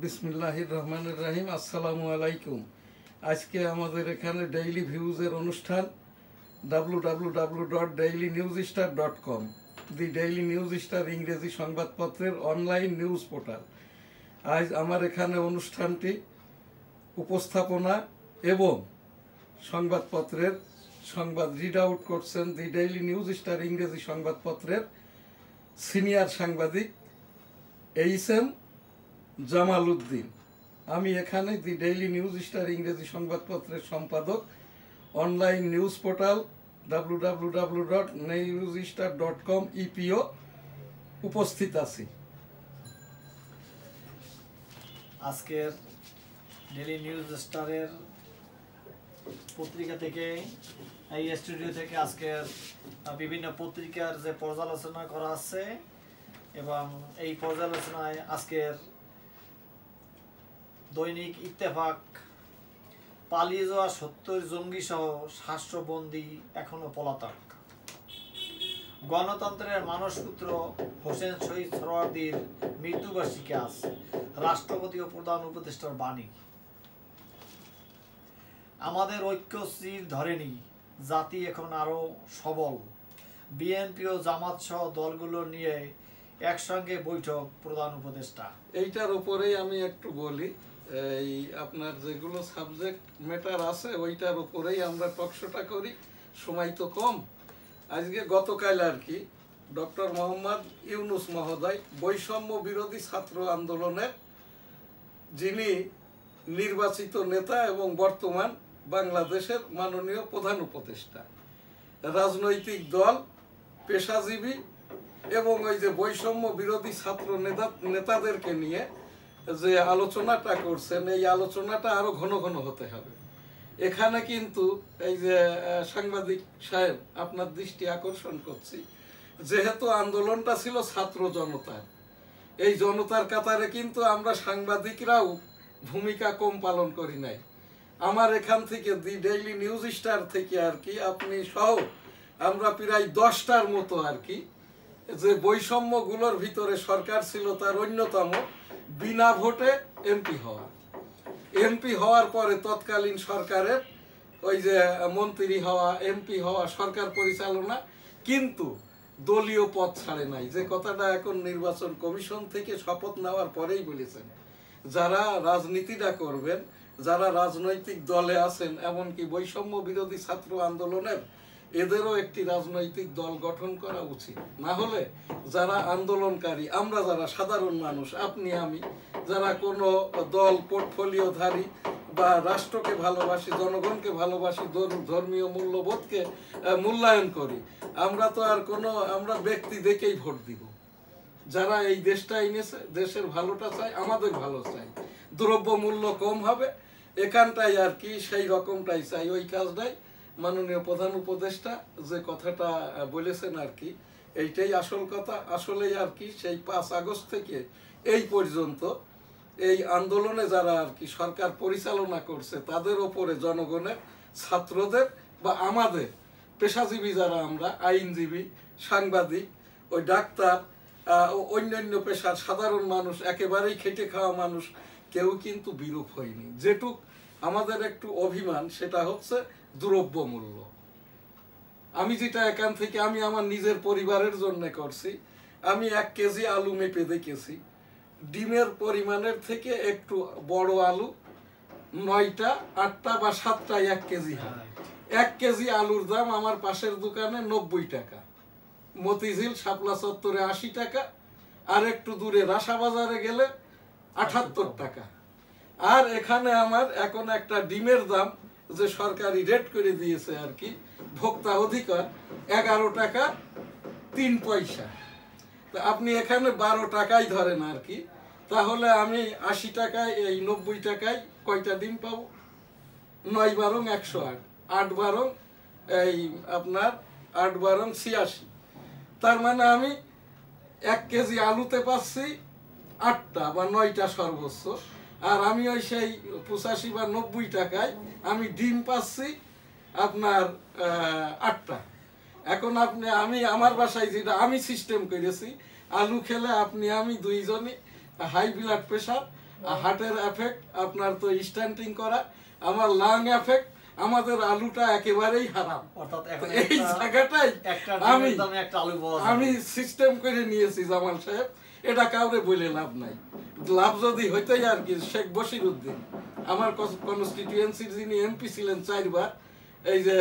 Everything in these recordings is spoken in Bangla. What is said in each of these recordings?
বিসমিল্লাহির রহমানির রহিম। আসসালামু আলাইকুম। আজকে আমাদের এখানে ডেইলি ভিউজের অনুষ্ঠান www.dailynewsstar.com, দি ডেইলি নিউজ স্টার ইংরেজি সংবাদপত্রের অনলাইন নিউজ পোর্টাল। আজ আমার এখানে অনুষ্ঠানটি উপস্থাপনা এবং সংবাদপত্রের সংবাদ রিড আউট করছেন দি ডেইলি নিউজ স্টার ইংরেজি সংবাদপত্রের সিনিয়র সাংবাদিক এইচ.এম. জামাল উদ্দিন। আমি এখানে দি ডেইলি নিউজ স্টার ইংরেজি সংবাদপত্রের সম্পাদক, অনলাইন নিউজ পোর্টাল www.newsstar.com ইপিও উপস্থিত আছি। আজকের ডেইলি নিউজ স্টারের পত্রিকা থেকে, এই স্টুডিও থেকে আজকের বিভিন্ন পত্রিকার যে পর্যালোচনা করা আছে এবং এই পর্যালোচনায় আজকের দৈনিক ইত্তেফাক পালিয়ে যাওয়া ৭০ জঙ্গি সহ ৭০০ বন্দী এখনো পলাতক। গণতন্ত্রের মানসপুত্র হোসেন শহীদ সোহরাওয়ার্দীর মৃত্যুবার্ষিকী আজ, রাষ্ট্রপতি ও প্রধান উপদেষ্টার বাণী। আমাদের ঐক্য চির ধরেনি, জাতি এখন আরো সবল। বিএনপি ও জামাত সহ দলগুলো নিয়ে একসঙ্গে বৈঠক প্রধান উপদেষ্টা। এইটার উপরেই আমি একটু বলি। এই আপনার যেগুলো সাবজেক্ট ম্যাটার আছে ওইটার উপরেই আমরা টকশোটা করি, সময় তো কম। আজকে গতকাল আর কি ডক্টর মোহাম্মদ ইউনুস মহোদয় বৈষম্য বিরোধী ছাত্র আন্দোলনের যিনি নির্বাচিত নেতা এবং বর্তমান বাংলাদেশের মাননীয় প্রধান উপদেষ্টা, রাজনৈতিক দল, পেশাজীবী এবং ওই যে বৈষম্য বিরোধী ছাত্র নেতাদেরকে নিয়ে যে আলোচনাটা করছেন, এই আলোচনাটা আরো ঘন ঘন হতে হবে। এখানে কিন্তু এই যে সাংবাদিক সাহেব, আপনার দৃষ্টি আকর্ষণ করছি, যেহেতু আন্দোলনটা ছিল ছাত্র জনতার, এই জনতার কাতারে কিন্তু আমরা সাংবাদিকরাও ভূমিকা কম পালন করি নাই। আমার এখান থেকে দি ডেইলি নিউজ স্টার থেকে আর কি আপনি সহ আমরা প্রায় 10টার মতো আর কি যে বৈষম্যগুলোর ভিতরে সরকার ছিল তার অন্যতম বিনা ভোটে এমপি হওয়ার পরে তৎকালীন সরকারের ওই যে মন্ত্রী হওয়া, এমপি হওয়া, সরকার পরিচালনা, কিন্তু দলীয় পদ ছাড়ে নাই। যে কথাটা এখন নির্বাচন কমিশন থেকে শপথ নেওয়ার পরেই বলেছেন, যারা রাজনীতিটা করবেন, যারা রাজনৈতিক দলে আছেন, এমনকি বৈষম্য বিরোধী ছাত্র আন্দোলনের, এদেরও একটি রাজনৈতিক দল গঠন করা উচিত। না হলে যারা আন্দোলনকারী, আমরা যারা সাধারণ মানুষ, আপনি আমি যারা কোনো দল পোর্টফোলিওধারী বা রাষ্ট্রকে ভালোবাসি, জনগণকে ভালোবাসি, ধর্মীয় মূল্যবোধকে মূল্যায়ন করি, আমরা তো আর আমরা ব্যক্তি দেখেই ভোট দিব। যারা এই দেশটা এনেছে, দেশের ভালোটা চাই, আমাদের ভালো চাই, দ্রব্য মূল্য কম হবে, এখানটাই আর কি সেই রকমটাই চাই। ওই কাজটাই মাননীয় প্রধান উপদেষ্টা যে কথাটা বলেছেন আর কি, এইটাই আসল কথা। আসলেই আর কি সেই 5 আগস্ট থেকে এই পর্যন্ত এই আন্দোলনে যারা আর কি সরকার পরিচালনা করছে, তাদের ওপরে জনগণের, ছাত্রদের বা আমাদের পেশাজীবী যারা আমরা, আইনজীবী, সাংবাদিক, ওই ডাক্তার, অন্যান্য পেশার সাধারণ মানুষ, একেবারেই খেটে খাওয়া মানুষ, কেউ কিন্তু বিরূপ হয়নি। যেটুক আমাদের একটু অভিমান, সেটা হচ্ছে দ্রব্য মূল্য। আমি যেটা এখান থেকে আমি আমার নিজের পরিবারের জন্য করছি, আমি 1 কেজি আলু মেপে দেখেছি, ডিমের পরিমাণের থেকে একটু বড় আলু 9টা, 8টা বা 7টায় 1 কেজি হয়। 1 কেজি আলুর দাম আমার পাশের দোকানে 90 টাকা, মতিঝিল শাপলা চত্বরে 80 টাকা, আর একটু দূরে রাসা বাজারে গেলে 78 টাকা। আর এখানে আমার এখন একটা ডিমের দাম যে সরকারি রেট করে দিয়েছে আর কি, ভোক্তা অধিকার, 11 টাকা 3 পয়সা। তো আপনি এখানে 12 টাকাই ধরেন আর কি, তাহলে আমি 80 টাকায়, এই 90 টাকায় কয়টা ডিম পাবো? 9 বারং 108, 8 বারং এই আপনার 8 বারং 86। তার মানে আমি 1 কেজি আলুতে পাচ্ছি 8টা বা 9টা সর্বোচ্চ, আর আমি ওই সেই 85 বা 90 টাকায় আমি ডিম পাচ্ছি আপনার 8টা। এখন আমি আমার বাসায় যেটা আমি সিস্টেম করেছি, আলু খেলে আপনি আমি দুইজনই হাই ব্লাড প্রেশার, হার্টের এফেক্ট, আপনার তো স্ট্যান্টিং করা, আমার লাং এফেক্ট, আমাদের আলুটা একেবারেই হারাম। অর্থাৎ এখন এই জায়গাটাই একটা আমি ডিমের দামে একটা আলু পাওয়া যাবে। আমি সিস্টেম করে নিয়েছি জামাল সাহেব, এটা কাউরে বলে লাভ নাই। লাভ যদি হইতেই আর কি, শেখ বশির উদ্দিন আমার কনস্টিটিউয়েন্সির যিনি এমপি ছিলেন 4 বার, এই যে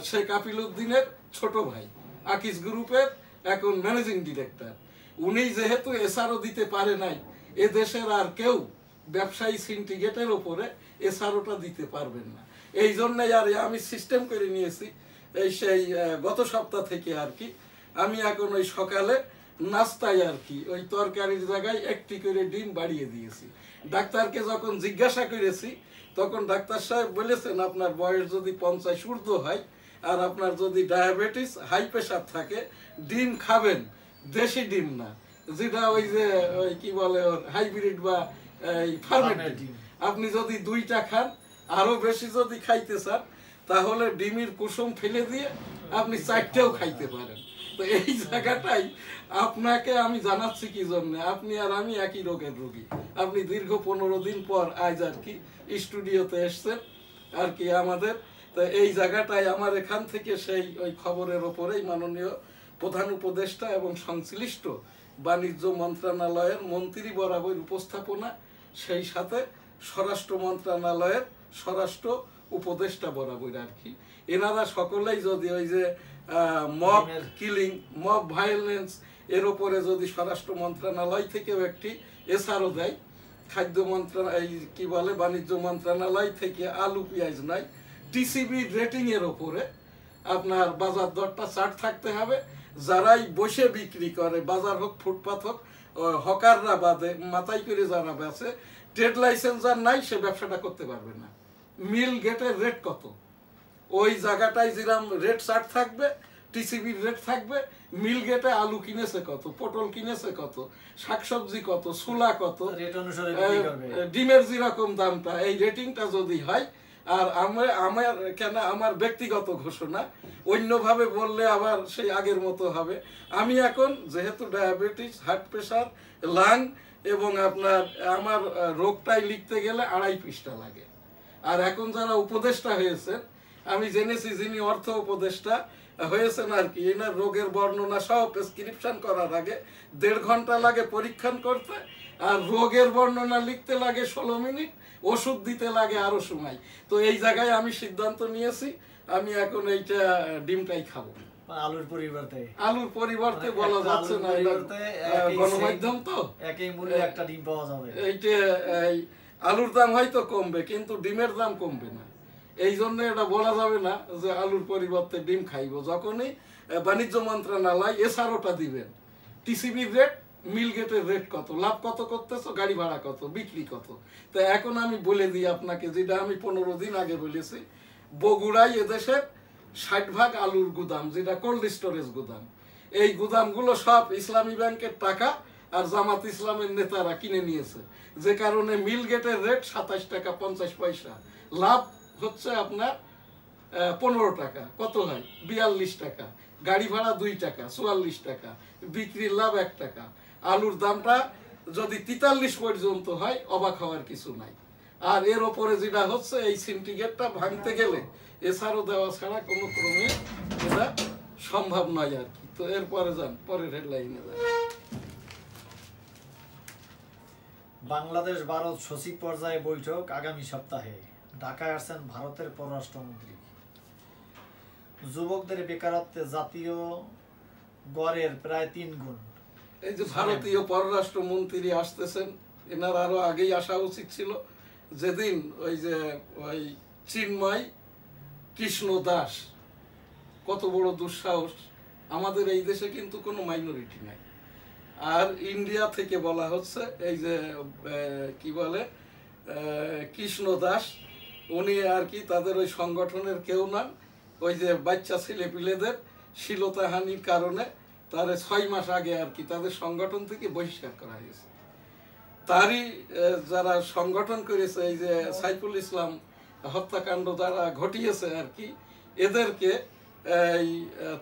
শেখ আপিল উদ্দিনের ছোট ভাই, আকিস গ্রুপের এখন ম্যানেজিং ডিরেক্টর, উনি যেহেতু এসআরও দিতে পারে নাই, এ দেশের আর কেউ ব্যবসায়ী সিন্ডিকেটের ওপরে এসআরওটা দিতে পারবেন না। এই জন্যই আর আমি সিস্টেম করে নিয়েছি, এই সেই গত সপ্তাহ থেকে আর কি আমি এখন ওই সকালে নাস্তায় আর কি ওই তরকারির জায়গায় একটি করে ডিম বাড়িয়ে দিয়েছি। ডাক্তারকে যখন জিজ্ঞাসা করেছি তখন ডাক্তার সাহেব বলেছেন আপনার বয়স যদি 50 ঊর্ধ্ব হয় আর আপনার যদি ডায়াবেটিস হাই প্রেশার থাকে, ডিম খাবেন, দেশি ডিম না, যেটা ওই যে ওই কি বলে ওর হাইব্রিড বা ফার্মেন্টেড ডিম। আপনি যদি 2টা খান, আরো বেশি যদি খাইতে চান তাহলে ডিমের কুসুম ফেলে দিয়ে আপনি 4টেও খাইতে পারেন। তো এই জায়গাটাই আপনাকে আমি জানাচ্ছি কি জন্য, আপনি আর আমি একই রোগের রোগী। আপনি দীর্ঘ 15 দিন পর আজ আর কি স্টুডিওতে এসছেন আর কি আমাদের, তো এই জায়গাটাই আমার এখান থেকে সেই ওই খবরের ওপরেই মাননীয় প্রধান উপদেষ্টা এবং সংশ্লিষ্ট বাণিজ্য মন্ত্রণালয়ের মন্ত্রী বরাবর উপস্থাপনা, সেই সাথে স্বরাষ্ট্র মন্ত্রণালয়ের স্বরাষ্ট্র উপদেষ্টা বরাবর আর কি, এনারা সকলেই যদি ওই যে মব কিলিং, মব ভায়োলেন্স এর উপরে যদি স্বরাষ্ট্র মন্ত্রণালয় থেকেও একটি এসআরও দেয়, খাদ্য মন্ত্রণালয় কি বলে বাণিজ্য মন্ত্রণালয় থেকে আলু পেঁয়াজ নাই, টিসিবি রেটিং এর উপরে আপনার বাজার দরটা চার্ট থাকতে হবে। যারাই বসে বিক্রি করে, বাজার হোক ফুটপাথ হোক, হকাররা বাদে মাথায় করে যারা বেচে, ট্রেড লাইসেন্স আর নাই, সে ব্যবসাটা করতে পারবে না। মিল গেটের রেট কত, ওই জায়গাটায় যেরকম রেট চার্ট থাকবে, টিসিবির রেট থাকবে, মিল গেটে আলু কিনেছে কত, পটল কিনেছে কত, শাকসবজি কত, ছোলা কত, ডিমের যেরকম দামটা, এই রেটিংটা যদি হয়। আর আমার ব্যক্তিগত ঘোষণা, অন্যভাবে বললে আবার সেই আগের মতো হবে। আমি এখন যেহেতু ডায়াবেটিস, হার্ট প্রেশার, লাং এবং আমার রোগটাই লিখতে গেলে 2.5 পৃষ্ঠা লাগে। আর এখন যারা উপদেষ্টা হয়েছেন, আমি জেনেছি যিনি অর্থ উপদেষ্টা হয়েছেন আর কি, এনার রোগের বর্ণনা সহ প্রেসক্রিপশন করার আগে 1.5 ঘন্টা লাগে পরীক্ষণ করতে, আর রোগের বর্ণনা লিখতে লাগে 16 মিনিট, ওষুধ দিতে লাগে আরো সময়। তো এই জায়গায় আমি সিদ্ধান্ত নিয়েছি আমি এখন এইটা ডিমটাই খাবো। আলুর পরিবর্তে বলা যাচ্ছে না, গণমাধ্যম তো একই মূল্যে একটা ডিম পাওয়া যাবে। এইটা আলুর দাম হয়তো কমবে কিন্তু ডিমের দাম কমবে না, এই জন্য এটা বলা যাবে না যে আলুর পরিবর্তে ডিম খাইব। যখনই বাণিজ্য মন্ত্রণালয় এসআরওটা দিবেন, টিসিবির রেট, মিল গেটের রেট কত, লাভ কত করতেছো, গাড়ি ভাড়া কত, বিক্রি কত। তো এখন আমি বলে দিই আপনাকে, যেটা আমি 15 দিন আগে বলেছি, বগুড়ায় এদেশের 60% আলুর গুদাম, যেটা কোল্ড স্টোরেজ গুদাম, এই গুদামগুলো সব ইসলামী ব্যাংকের টাকা আর জামাত ইসলামের নেতারা কিনে নিয়েছে, যে কারণে মিল গেটের রেট 27 টাকা 50 পয়সা, লাভ হচ্ছে আপনার 15 টাকা, কত হয় 42 টাকা, গাড়ি ভাড়া 2 টাকা 44 টাকা, বিক্রির লাভ 1 টাকা। আলুর দামটা যদি 43 পর্যন্ত হয় অবাক হওয়ার কিছু নাই। আর এর ওপরে যেটা হচ্ছে, এই সিন্ডিকেটটা ভাঙতে গেলে এছাড়াও দেওয়া ছাড়া কোনো ক্রমে এটা সম্ভব নয় আর কি। তো এরপরে যান, পরের হেডলাইনে যান। বাংলাদেশ ভারত সচিব পর্যায়ে বৈঠক আগামী সপ্তাহে, ঢাকায় আসছেন ভারতের পররাষ্ট্রমন্ত্রী। যুবকদের বেকারত্বে জাতীয় গড়ের প্রায় 3 গুণ। এই যে ভারতীয় পররাষ্ট্রমন্ত্রী আসতেছেন, এনার আরো আগেই আসা উচিত ছিল। যেদিন ওই যে ওই চিন্ময় কৃষ্ণ দাস, কত বড় দুঃসাহস, আমাদের এই দেশে কিন্তু কোনো মাইনরিটি নাই। আর ইন্ডিয়া থেকে বলা হচ্ছে এই যে কি বলে কৃষ্ণ দাস, উনি আর কি তাদের ওই সংগঠনের কেউ নন, ওই যে বাচ্চা ছেলে পিলেদের শ্লীলতাহানির কারণে তার 6 মাস আগে আর কি তাদের সংগঠন থেকে বহিষ্কার করা হয়েছে। তারই যারা সংগঠন করেছে, এই যে সাইফুল ইসলাম হত্যাকাণ্ড যারা ঘটিয়েছে আর কি, এদেরকে এই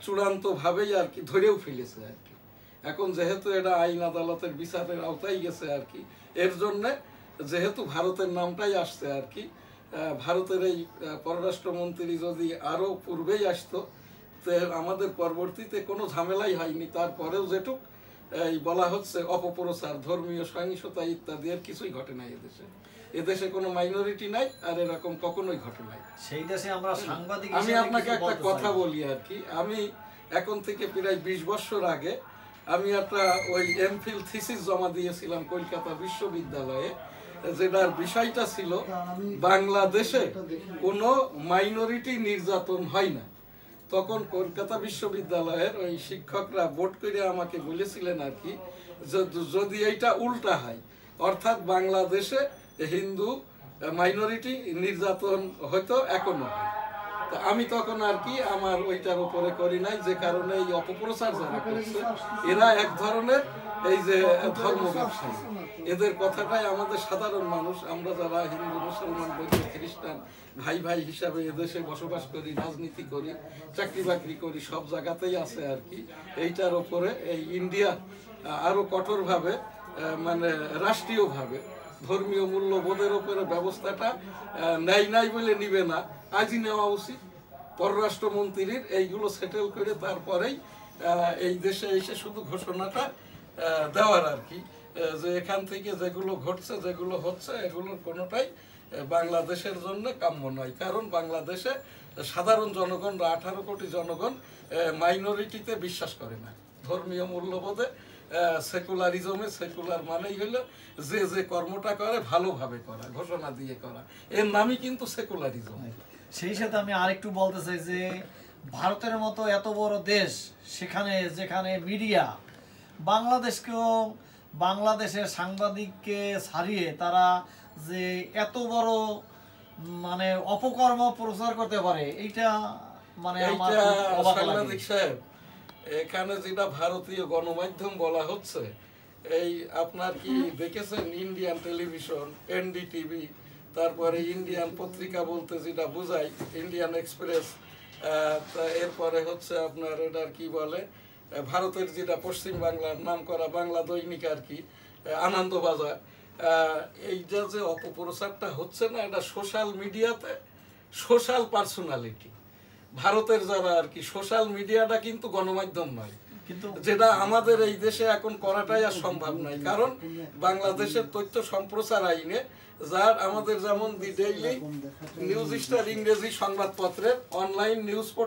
চূড়ান্ত ভাবেই আর কি ধরেও ফেলেছে আর কি। এখন যেহেতু এটা আইন আদালতের বিচারের আওতায় গেছে আর কি, এর জন্য যেহেতু ভারতের নামটাই আসছে আর কি, ভারতের এই পররাষ্ট্রমন্ত্রী যদি আরো পূর্বেই আসতো তো আমাদের পরবর্তীতে কোনো ঝামেলাই হয়নি। তারপরেও যেটুক এই বলা হচ্ছে অপপ্রচার, ধর্মীয় সহিংসতা ইত্যাদি এর কিছুই ঘটে নাই এদেশে। এদেশে কোনো মাইনরিটি নাই, আর এরকম কখনোই ঘটে নাই। সেই দেশে আমরা সাংবাদিক আমি আপনাকে একটা কথা বলি আর কি, আমি এখন থেকে প্রায় 20 বছর আগে আমি একটা ওই এমফিল থিসিস জমা দিয়েছিলাম কলকাতা বিশ্ববিদ্যালয়ে, যেটার বিষয়টা ছিল বাংলাদেশে কোনো মাইনরিটি নির্যাতন হয় না। তখন কলকাতা বিশ্ববিদ্যালয়ের ওই শিক্ষকরা বোর্ড করে আমাকে বলেছিলেন আর কি, যদি এইটা উল্টা হয়, অর্থাৎ বাংলাদেশে হিন্দু মাইনরিটি নির্যাতন হয়তো এখনো হয়, তো আমি তখন আর কি আমার ওইটার উপরে করি নাই, যে কারণে এই অপপ্রচার যারা করছে এরা এক ধরনের এই যে ধর্ম ব্যবসায়ী, এদের কথাটাই আমাদের সাধারণ মানুষ, আমরা যারা হিন্দু মুসলমান বৌদ্ধ খ্রিস্টান ভাই ভাই হিসাবে এদেশে বসবাস করি, রাজনীতি করি, চাকরি বাকরি করি, সব জায়গাতেই আছে আর কি। এইটার উপরে এই ইন্ডিয়া আরো কঠোরভাবে মানে রাষ্ট্রীয়ভাবে ধর্মীয় মূল্যবোধের উপরে ব্যবস্থাটা নেয় নাই বলে নিবে না, আজই নেওয়া উচিত। পররাষ্ট্রমন্ত্রীর এইগুলো সেটেল করে তারপরেই এই দেশে এসে শুধু ঘোষণাটা দেওয়ার আর কি, যে এখান থেকে যেগুলো ঘটছে যেগুলো হচ্ছে এগুলোর কোনোটাই বাংলাদেশের জন্য কাম্য নয়। কারণ বাংলাদেশে সাধারণ জনগণ, 18 কোটি জনগণ মাইনরিটিতে বিশ্বাস করে না, ধর্মীয় মূল্যবোধে সেকুলারিজমে, সেকুলার মানেই হলো যে যে কর্মটা করে ভালোভাবে করা, ঘোষণা দিয়ে করা, এর নামই কিন্তু সেকুলারিজম। সেই সাথে আমি আরেকটু বলতে চাই যে ভারতের মতো এত বড় দেশ, সেখানে যেখানে মিডিয়া বাংলাদেশকেও, বাংলাদেশের সাংবাদিককে ছাড়িয়ে তারা যে এত বড় মানে অপকর্ম প্রচার করতে পারে, এইটা মানে আমার অবাক লাগে। সাংবাদিক সাহেব, এখানে যেটা ভারতীয় গণমাধ্যম বলা হচ্ছে, এই আপনার কি দেখেছেন ইন্ডিয়ান টেলিভিশন, এনডিটিভি, তারপরে ইন্ডিয়ান পত্রিকা বলতে যেটা বোঝায় ইন্ডিয়ান এক্সপ্রেস, এরপরে হচ্ছে আপনার এটার কি বলে ভারতের যেটা পশ্চিম বাংলার নাম করা বাংলা দৈনিক আর কি, আনন্দবাজার, এইটা যে অপপ্রচারটা হচ্ছে না, এটা সোশ্যাল মিডিয়াতে সোশ্যাল পার্সোনালিটি ভারতের যারা আর কি, সোশ্যাল মিডিয়াটা কিন্তু গণমাধ্যম নয়, কিন্তু যেটা আমাদের এই দেশে এখন করাটাই আর সম্ভব নয়। কারণ বাংলাদেশের তথ্য সম্প্রচার আইনে যার আমাদের যেমন দি ডেইলি নিউজ স্টার ইংরেজি সংবাদপত্রের অনলাইন নিউজ পোর্টাল